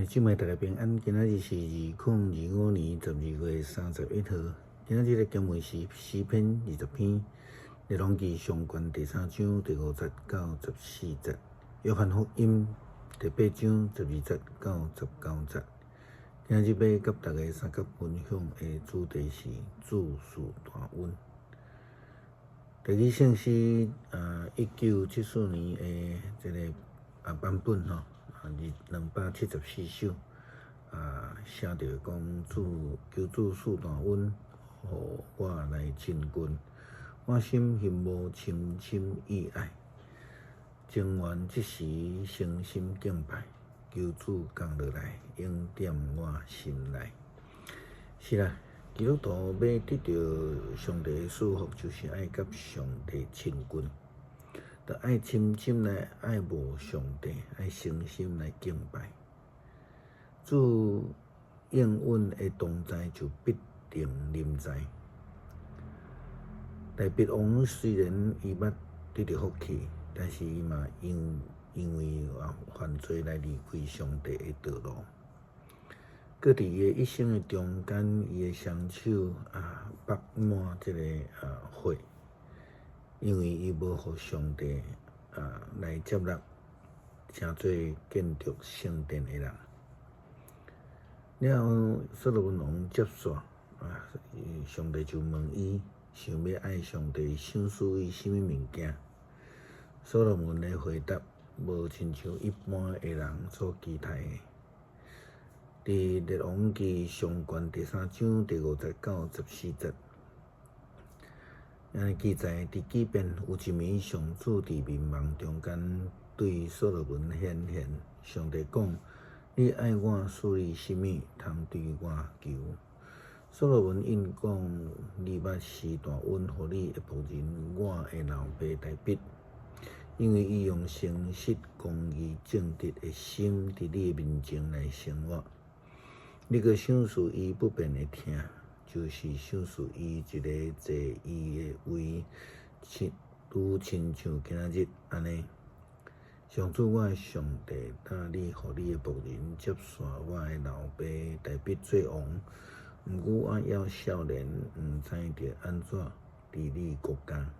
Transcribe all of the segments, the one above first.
姊妹大家平安，今仔日是2025年12月31号。今仔日的经文是诗篇20篇，列王记上卷第3章第5节到14节，约翰福音第8章12节到19节。今日要甲大家三角分享的主题是注释大温。第二圣诗1974年的这个版本吼，274首写着讲求主赐大温，互我来亲近，我心羡慕深深意爱，情愿即时诚心敬拜，求主降落来，永踮我心内。是啦，基督徒要得到上帝的祝福，就是爱甲上帝亲近，就爱深深来爱慕上帝，爱诚心来敬拜。主应允的同在就必定临在。大卫王虽然伊捌得到福气，但是伊嘛因为犯罪来离开上帝的道路。搁伫伊的一生的中间，伊的双手绑满这个火，因为伊无互上帝来接纳，成做建筑圣殿的人。了后，所罗门王接续上帝就问伊，想要爱上帝，想属于什么物件？所罗门的回答无亲像一般的人所期待的。伫列王记上卷第3章第5节到14节，记载伫即便有一暝，上主伫眠梦中间对所罗门显现，上帝讲：你爱我，赐你什么，通对我求？所罗门应讲：你捌施大恩，互你的仆人我的老爸大卫，因为伊用诚实、公义、正直的心，伫你的面前来生活。你阁赏赐伊不变的听，就是赏赐伊一个坐伊的位，愈亲像今仔日安尼。上主我的上帝，带你互你的仆人接续我的老爸大卫做王。毋过我要少年，毋知着安怎治理国家。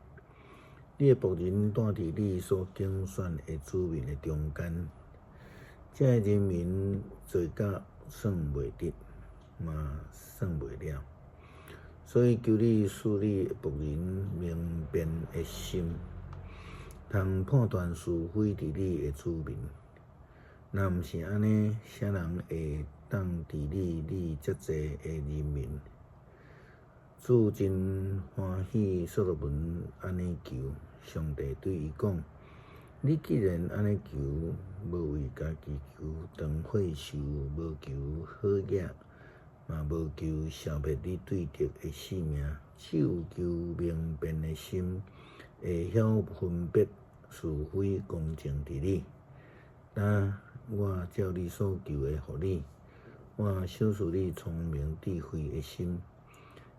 你的仆人住伫你所竞选的子民的中间，这人民做甲算袂得，嘛算袂了。所以求你赐你的仆人明辨的心，通判断是非伫你的子民。若毋是安尼，啥人会当治理你遮济的人民？主真欢喜所罗门安尼求，上帝对伊讲：你既然安尼求，无为家己求，当岁寿，无求好业，嘛无求消灭你对敌的性命，只有求明辨的心，会晓分别是非公正伫你。我照你所求的，互你。我赏赐你聪明智慧的心。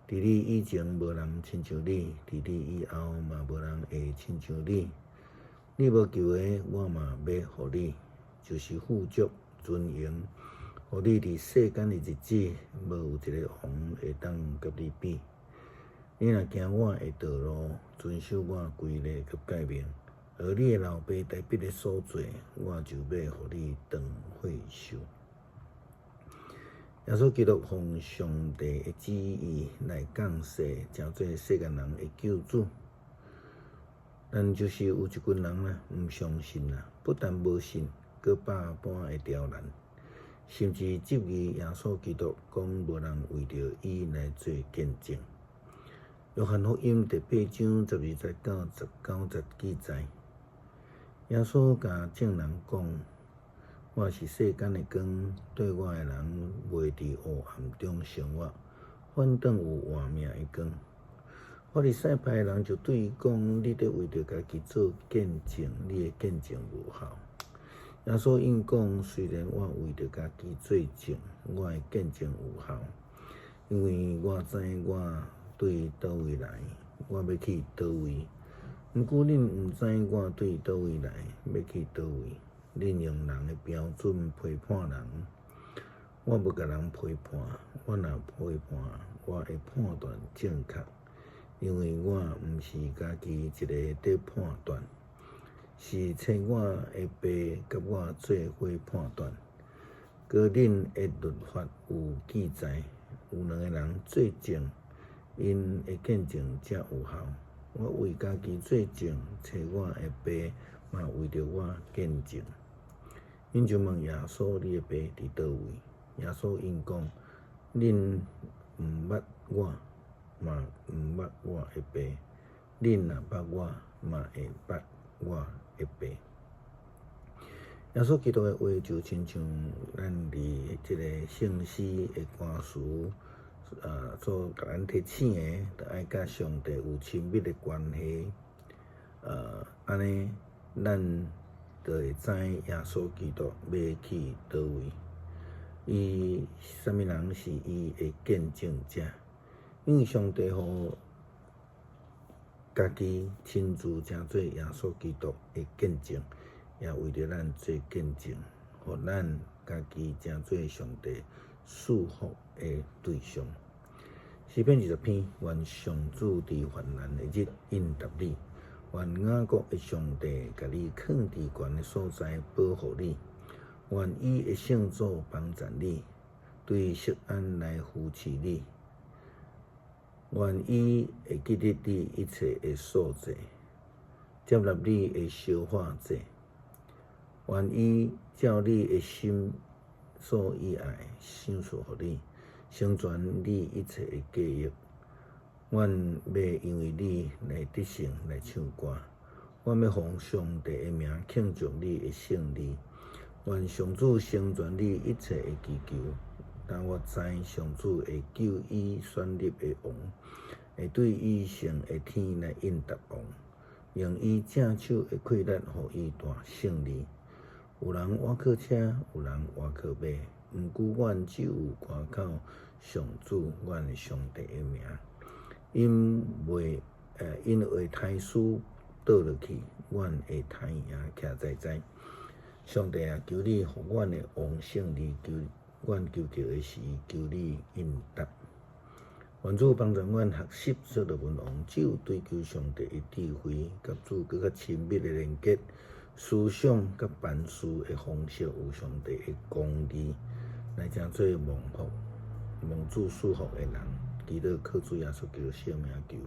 伫你以前无人亲像你，伫你以后嘛无人会亲像你。你无求的，我嘛要互你，就是富足、尊荣，互你伫世间的日子，无有一个王会当甲你比。你若行我的道路，遵守我规例甲诫命，而你的老爸大卫的所做，我就要互你长岁寿。耶稣基督奉上帝的旨意来降世，成做世间人的救主。但就是有一群人啦，毋相信啦，不但无信，阁百般的刁难，甚至质疑耶稣基督，讲无人为着伊来做见证。约翰福音第8章12节到19节记载，耶稣甲众人讲：我是世间的光，对我的人袂伫黑暗中生活，反倒有活命的光。法利赛派的人就对伊讲：你得为着家己做见证，你的见证无效。耶稣应讲：虽然我为着家己做证，我的见证有效，因为我知我对倒位来，我要去倒位。毋过恁毋知我对倒位来，要去倒位。恁用人的标准批判人，我要甲人批判，我若批判，我会判断正确，因为我毋是家己一个伫判断，是找我的爸甲我做伙判断。哥恁的律法有记载，有2个人做证，因的见证才有效。我为家己做证，找我的爸嘛为着我见证。因就问耶稣：你的爸伫倒位？耶稣因讲：恁毋捌我，嘛毋捌我的爸；恁若捌我，嘛会捌我的爸。耶稣基督的话就亲像咱伫即个圣诗的歌词，所甲咱提醒的，着爱甲上帝有亲密的关系。安尼咱就会知耶稣基督要去倒位。伊啥物人是伊的见证者？因为上帝互家己亲自成做耶稣基督的见证。也为着咱做见证，互咱家己成做上帝赐福的对象。诗篇20篇，愿上主伫患难的日应答你，愿雅各的上帝甲你藏伫悬的所在保护你，愿伊的圣座帮助你，对锡安来扶持你，愿伊会记得你一切的所在，接纳你的烧化祭。愿伊照你的心所喜爱，赏赐予你，成全你一切的计划。阮要因为你来得胜，来唱歌。阮要奉上帝的名庆祝你的胜利。愿上主成全你一切的祈求。但我知上主会救伊选立的王，会对伊圣的天来应答王，用伊正手的溃烂，予伊大胜利。有人倚靠车，有人倚靠马，毋过阮只有挂靠上主，阮的上帝的名。因话太师倒落去，阮会太赢徛在在。上帝啊，求你互阮的王胜利，求阮求救的时，求你应答。愿主帮助阮学习所罗门王，只有追求上帝的智慧，甲主更较亲密的连结。思想甲办事的方式有上帝的公义，来成做蒙福、蒙主赐福的人。祈祷靠主耶稣基督圣名求。